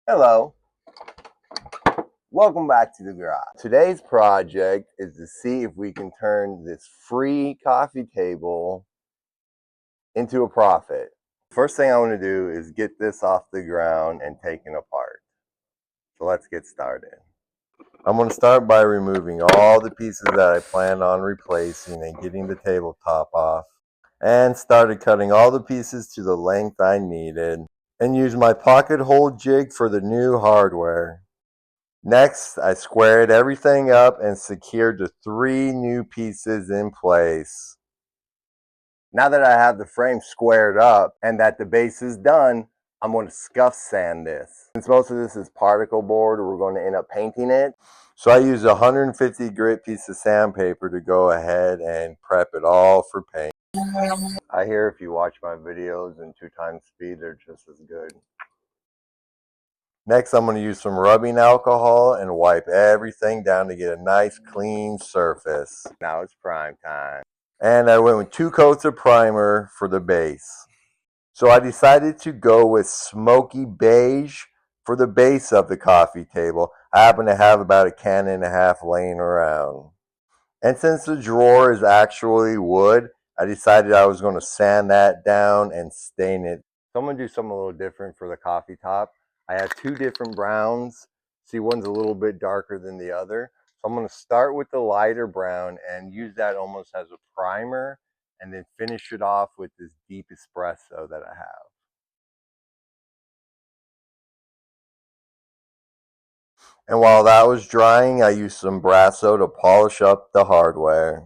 Hello, welcome back to the garage. Today's project is to see if we can turn this free coffee table into a profit. First thing I want to do is get this off the ground and taken apart. So let's get started. I'm going to start by removing all the pieces that I plan on replacing and getting the tabletop off. And started cutting all the pieces to the length I needed and used my pocket hole jig for the new hardware. Next, I squared everything up and secured the 3 new pieces in place. Now that I have the frame squared up and that the base is done, I'm going to scuff sand this. Since most of this is particle board, we're going to end up painting it. So I used a 150 grit piece of sandpaper to go ahead and prep it all for paint. I hear if you watch my videos in 2x speed, they're just as good. Next, I'm going to use some rubbing alcohol and wipe everything down to get a nice clean surface. Now it's prime time. And I went with 2 coats of primer for the base. So I decided to go with smoky beige for the base of the coffee table. I happen to have about a can and a half laying around. And since the drawer is actually wood, I decided I was going to sand that down and stain it. So I'm going to do something a little different for the coffee top. I have 2 different browns. See, one's a little bit darker than the other. So I'm going to start with the lighter brown and use that almost as a primer and then finish it off with this deep espresso that I have. And while that was drying, I used some Brasso to polish up the hardware.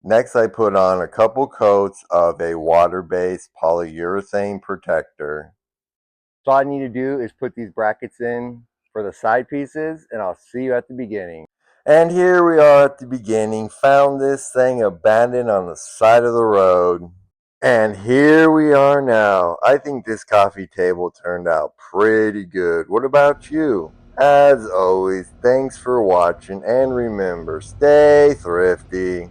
Next, I put on a couple coats of a water-based polyurethane protector. So all I need to do is put these brackets in for the side pieces, and I'll see you at the beginning. And here we are at the beginning. Found this thing abandoned on the side of the road. And here we are now. I think this coffee table turned out pretty good. What about you? As always, thanks for watching, and remember, stay thrifty.